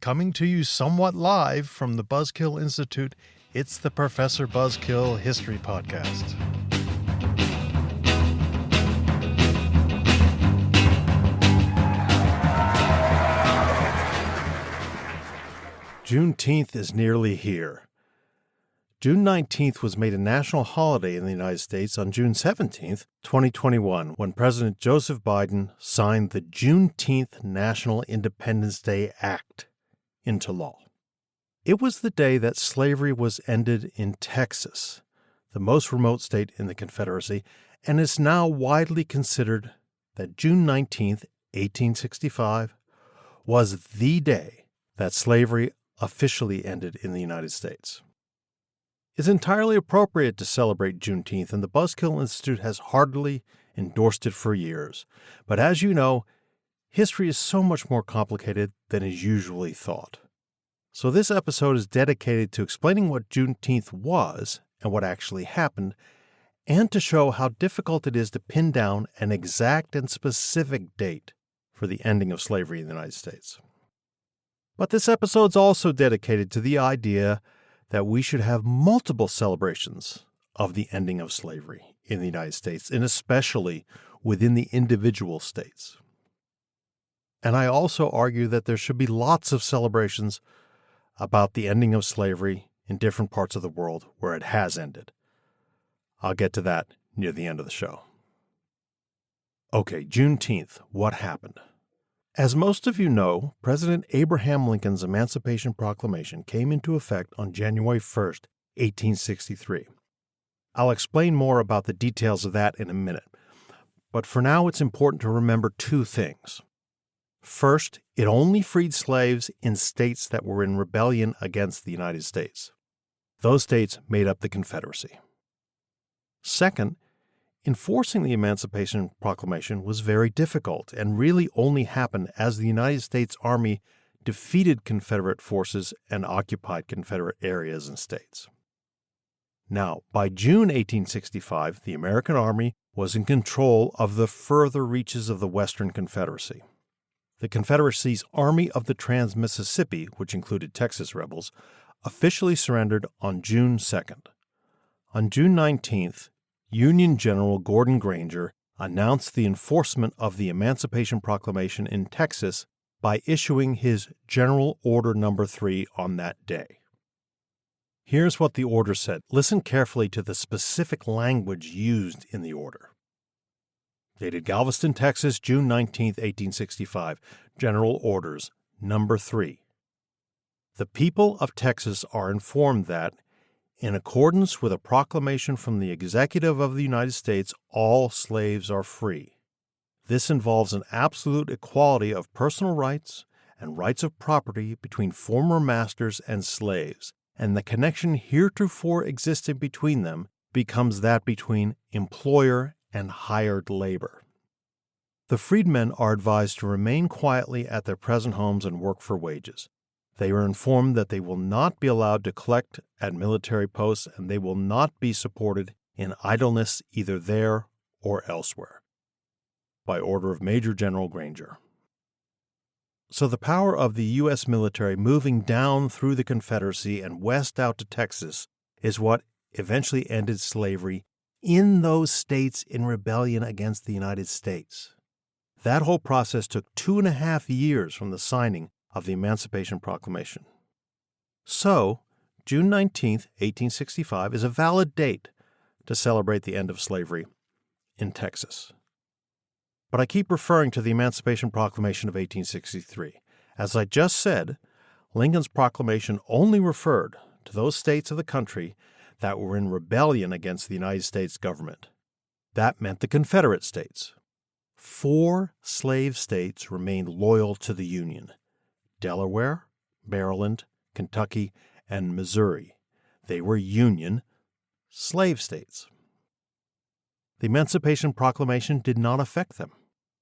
Coming to you somewhat live from the Buzzkill Institute, it's the Professor Buzzkill History Podcast. Juneteenth is nearly here. June 19th was made a national holiday in the United States on June 17th, 2021, when President Joseph Biden signed the Juneteenth National Independence Day Act into law. It was the day that slavery was ended in Texas, the most remote state in the Confederacy, and is now widely considered that June 19th, 1865, was the day that slavery officially ended in the United States. It's entirely appropriate to celebrate Juneteenth, and the Buzzkill Institute has heartily endorsed it for years. But as you know, history is so much more complicated than is usually thought. So this episode is dedicated to explaining what Juneteenth was and what actually happened, and to show how difficult it is to pin down an exact and specific date for the ending of slavery in the United States. But this episode is also dedicated to the idea that we should have multiple celebrations of the ending of slavery in the United States, and especially within the individual states. And I also argue that there should be lots of celebrations about the ending of slavery in different parts of the world where it has ended. I'll get to that near the end of the show. Okay, Juneteenth, what happened? As most of you know, President Abraham Lincoln's Emancipation Proclamation came into effect on January 1st, 1863. I'll explain more about the details of that in a minute, but for now it's important to remember two things. First, it only freed slaves in states that were in rebellion against the United States. Those states made up the Confederacy. Second, enforcing the Emancipation Proclamation was very difficult and really only happened as the United States Army defeated Confederate forces and occupied Confederate areas and states. Now, by June 1865, the American Army was in control of the further reaches of the Western Confederacy. The Confederacy's Army of the Trans-Mississippi, which included Texas rebels, officially surrendered on June 2nd. On June 19th, Union General Gordon Granger announced the enforcement of the Emancipation Proclamation in Texas by issuing his General Order No. 3 on that day. Here's what the order said. Listen carefully to the specific language used in the order. Dated Galveston, Texas, June 19, 1865. General Orders No. 3. The people of Texas are informed that, in accordance with a proclamation from the Executive of the United States, all slaves are free. This involves an absolute equality of personal rights and rights of property between former masters and slaves, and the connection heretofore existing between them becomes that between employer and hired labor. The freedmen are advised to remain quietly at their present homes and work for wages. They are informed that they will not be allowed to collect at military posts, and they will not be supported in idleness either there or elsewhere. By order of Major General Granger. So the power of the U.S. military moving down through the Confederacy and west out to Texas is what eventually ended slavery in those states in rebellion against the United States. That whole process took 2.5 years from the signing of the Emancipation Proclamation. So, June 19, 1865 is a valid date to celebrate the end of slavery in Texas. But I keep referring to the Emancipation Proclamation of 1863. As I just said, Lincoln's proclamation only referred to those states of the country that were in rebellion against the United States government. That meant the Confederate states. 4 slave states remained loyal to the Union: Delaware, Maryland, Kentucky, and Missouri. They were Union slave states. The Emancipation Proclamation did not affect them.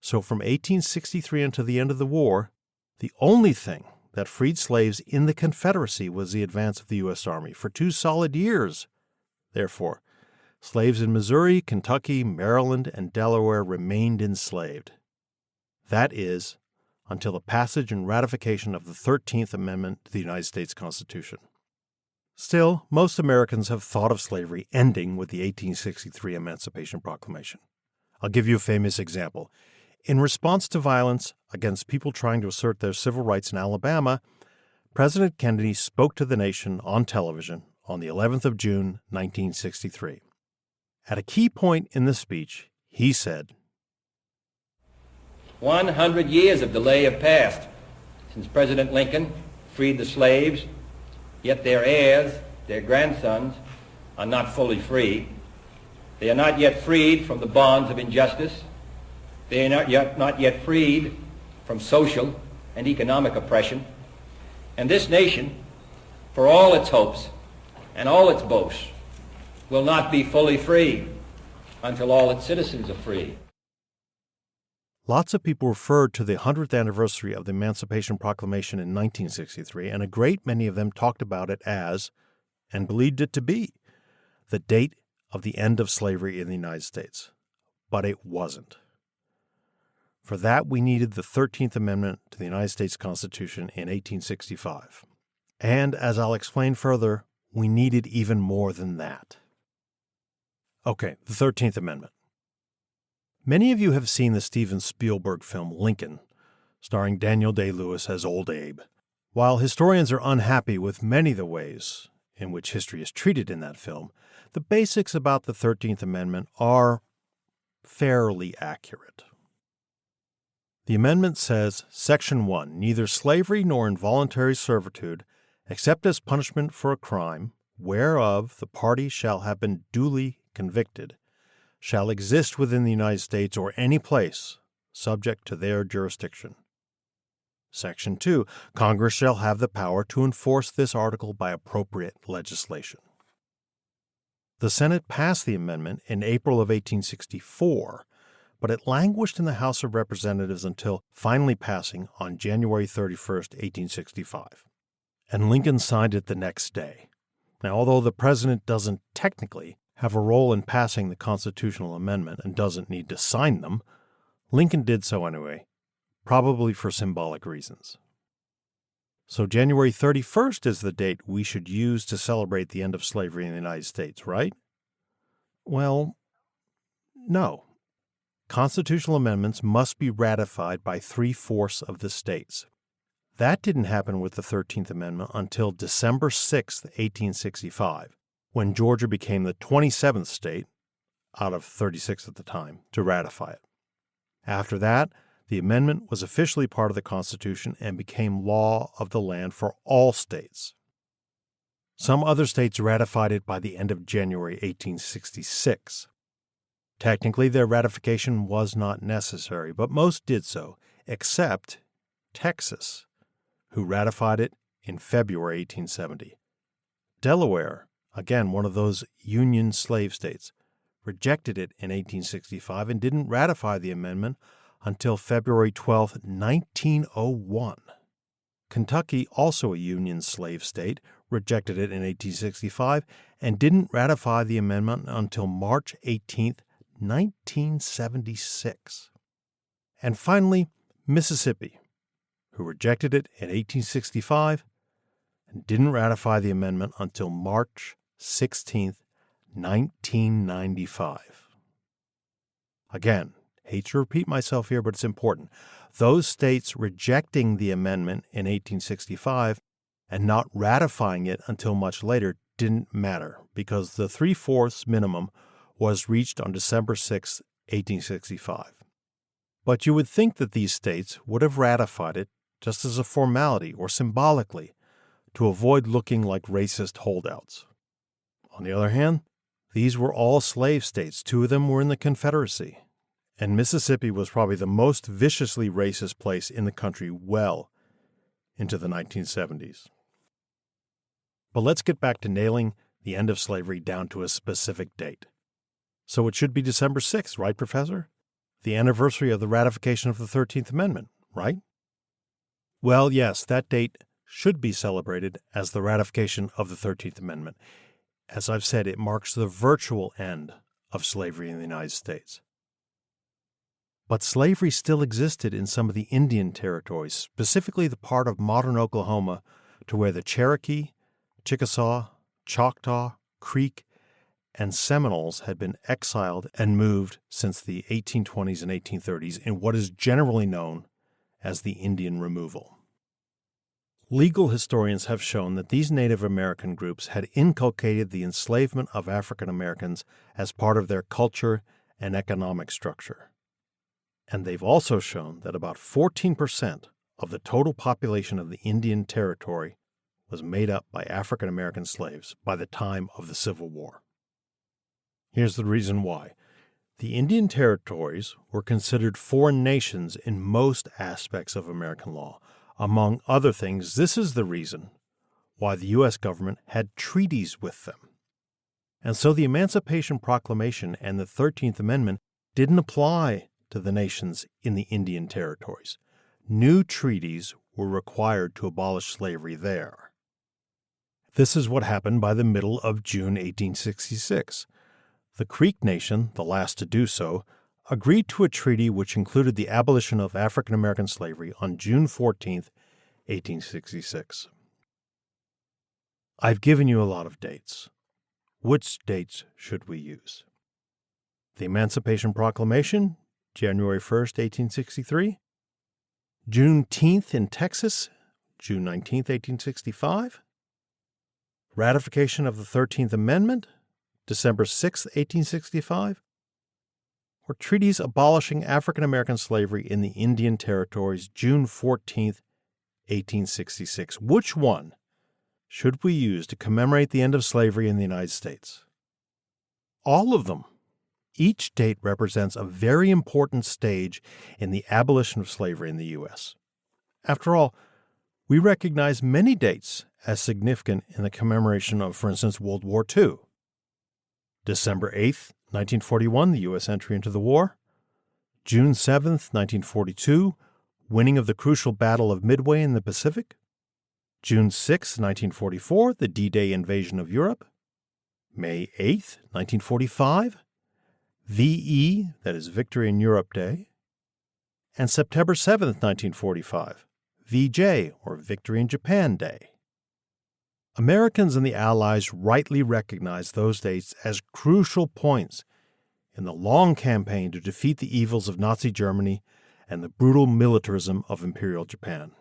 So from 1863 until the end of the war, the only thing that freed slaves in the Confederacy was the advance of the U.S. Army for 2 solid years. Therefore, slaves in Missouri, Kentucky, Maryland, and Delaware remained enslaved. That is, until the passage and ratification of the 13th Amendment to the United States Constitution. Still, most Americans have thought of slavery ending with the 1863 Emancipation Proclamation. I'll give you a famous example. In response to violence against people trying to assert their civil rights in Alabama, President Kennedy spoke to the nation on television on the 11th of June, 1963. At a key point in the speech, he said, 100 years of delay have passed since President Lincoln freed the slaves, yet their heirs, their grandsons, are not fully free. They are not yet freed from the bonds of injustice. They are not yet freed from social and economic oppression. And this nation, for all its hopes and all its boasts, will not be fully free until all its citizens are free. Lots of people referred to the 100th anniversary of the Emancipation Proclamation in 1963, and a great many of them talked about it as, and believed it to be, the date of the end of slavery in the United States. But it wasn't. For that, we needed the 13th Amendment to the United States Constitution in 1865. And, as I'll explain further, we needed even more than that. Okay, the 13th Amendment. Many of you have seen the Steven Spielberg film Lincoln, starring Daniel Day-Lewis as Old Abe. While historians are unhappy with many of the ways in which history is treated in that film, the basics about the 13th Amendment are fairly accurate. The amendment says, Section 1, neither slavery nor involuntary servitude, except as punishment for a crime, whereof the party shall have been duly convicted, shall exist within the United States or any place subject to their jurisdiction. Section 2, Congress shall have the power to enforce this article by appropriate legislation. The Senate passed the amendment in April of 1864, but it languished in the House of Representatives until finally passing on January 31st, 1865. And Lincoln signed it the next day. Now, although the president doesn't technically have a role in passing the constitutional amendment and doesn't need to sign them, Lincoln did so anyway, probably for symbolic reasons. So January 31st is the date we should use to celebrate the end of slavery in the United States, right? Well, no. Constitutional amendments must be ratified by 3/4 of the states. That didn't happen with the 13th Amendment until December 6, 1865, when Georgia became the 27th state, out of 36 at the time, to ratify it. After that, the amendment was officially part of the Constitution and became law of the land for all states. Some other states ratified it by the end of January 1866. Technically, their ratification was not necessary, but most did so, except Texas, who ratified it in February 1870. Delaware, again one of those Union slave states, rejected it in 1865 and didn't ratify the amendment until February 12, 1901. Kentucky, also a Union slave state, rejected it in 1865 and didn't ratify the amendment until March 18, 1976. And finally, Mississippi, who rejected it in 1865 and didn't ratify the amendment until March 16, 1995. Again, hate to repeat myself here, but it's important. Those states rejecting the amendment in 1865 and not ratifying it until much later didn't matter because the 3/4 minimum was reached on December 6, 1865. But you would think that these states would have ratified it just as a formality or symbolically to avoid looking like racist holdouts. On the other hand, these were all slave states. 2 of them were in the Confederacy. And Mississippi was probably the most viciously racist place in the country well into the 1970s. But let's get back to nailing the end of slavery down to a specific date. So it should be December 6th, right, Professor? The anniversary of the ratification of the 13th Amendment, right? Well, yes, that date should be celebrated as the ratification of the 13th Amendment. As I've said, it marks the virtual end of slavery in the United States. But slavery still existed in some of the Indian territories, specifically the part of modern Oklahoma to where the Cherokee, Chickasaw, Choctaw, Creek, and Seminoles had been exiled and moved since the 1820s and 1830s in what is generally known as the Indian removal. Legal historians have shown that these Native American groups had inculcated the enslavement of African Americans as part of their culture and economic structure. And they've also shown that about 14% of the total population of the Indian Territory was made up by African American slaves by the time of the Civil War. Here's the reason why. The Indian Territories were considered foreign nations in most aspects of American law. Among other things, this is the reason why the U.S. government had treaties with them. And so the Emancipation Proclamation and the 13th Amendment didn't apply to the nations in the Indian Territories. New treaties were required to abolish slavery there. This is what happened by the middle of June 1866. The Creek Nation, the last to do so, agreed to a treaty which included the abolition of African American slavery on June 14, 1866. I've given you a lot of dates. Which dates should we use? The Emancipation Proclamation, January 1st, 1863. Juneteenth in Texas, June 19, 1865. Ratification of the 13th Amendment, December 6, 1865. Or treaties abolishing African American slavery in the Indian Territories, June 14, 1866. Which one should we use to commemorate the end of slavery in the United States? All of them. Each date represents a very important stage in the abolition of slavery in the U.S. After all, we recognize many dates as significant in the commemoration of, for instance, World War II. December 8th, 1941, the U.S. entry into the war. June 7th, 1942, winning of the crucial Battle of Midway in the Pacific. June 6th, 1944, the D-Day invasion of Europe. May 8th, 1945, VE, that is Victory in Europe Day. And September 7th, 1945, VJ, or Victory in Japan Day. Americans and the Allies rightly recognized those dates as crucial points in the long campaign to defeat the evils of Nazi Germany and the brutal militarism of Imperial Japan.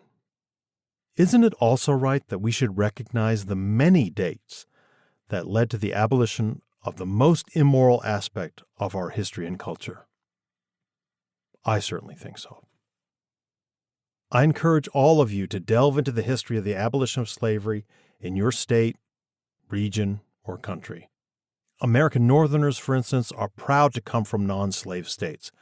Isn't it also right that we should recognize the many dates that led to the abolition of the most immoral aspect of our history and culture? I certainly think so. I encourage all of you to delve into the history of the abolition of slavery in your state, region, or country. American Northerners, for instance, are proud to come from non-slave states.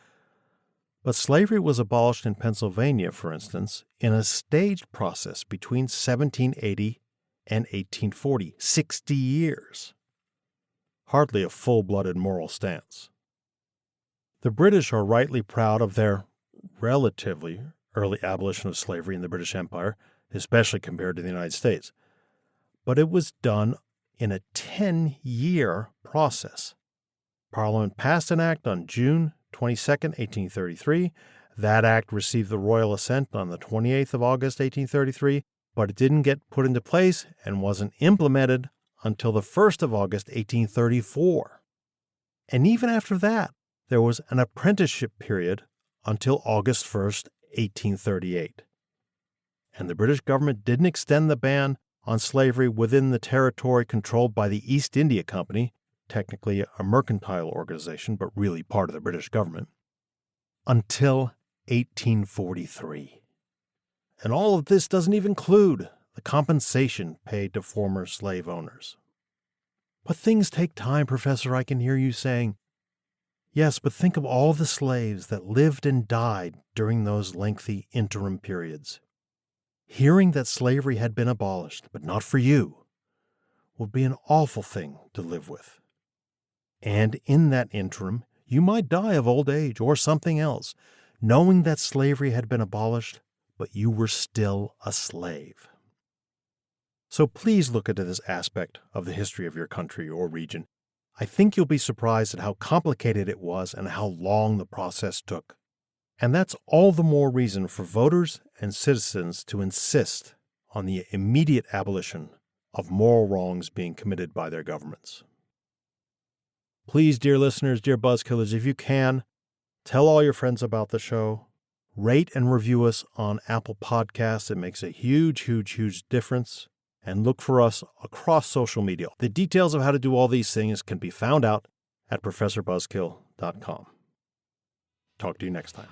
But slavery was abolished in Pennsylvania, for instance, in a staged process between 1780 and 1840, 60 years. Hardly a full-blooded moral stance. The British are rightly proud of their relatively early abolition of slavery in the British Empire, especially compared to the United States. But it was done in a 10-year process. Parliament passed an act on June 22, 1833. That act received the royal assent on the 28th of August, 1833, but it didn't get put into place and wasn't implemented until the 1st of August, 1834. And even after that, there was an apprenticeship period until August 1st, 1838. And the British government didn't extend the ban on slavery within the territory controlled by the East India Company, technically a mercantile organization, but really part of the British government, until 1843. And all of this doesn't even include the compensation paid to former slave owners. But things take time, Professor, I can hear you saying. Yes, but think of all the slaves that lived and died during those lengthy interim periods. Hearing that slavery had been abolished, but not for you, would be an awful thing to live with. And in that interim, you might die of old age or something else, knowing that slavery had been abolished, but you were still a slave. So please look into this aspect of the history of your country or region. I think you'll be surprised at how complicated it was and how long the process took. And that's all the more reason for voters and citizens to insist on the immediate abolition of moral wrongs being committed by their governments. Please, dear listeners, dear Buzzkillers, if you can, tell all your friends about the show. Rate and review us on Apple Podcasts. It makes a huge, huge, huge difference. And look for us across social media. The details of how to do all these things can be found out at ProfessorBuzzkill.com. Talk to you next time.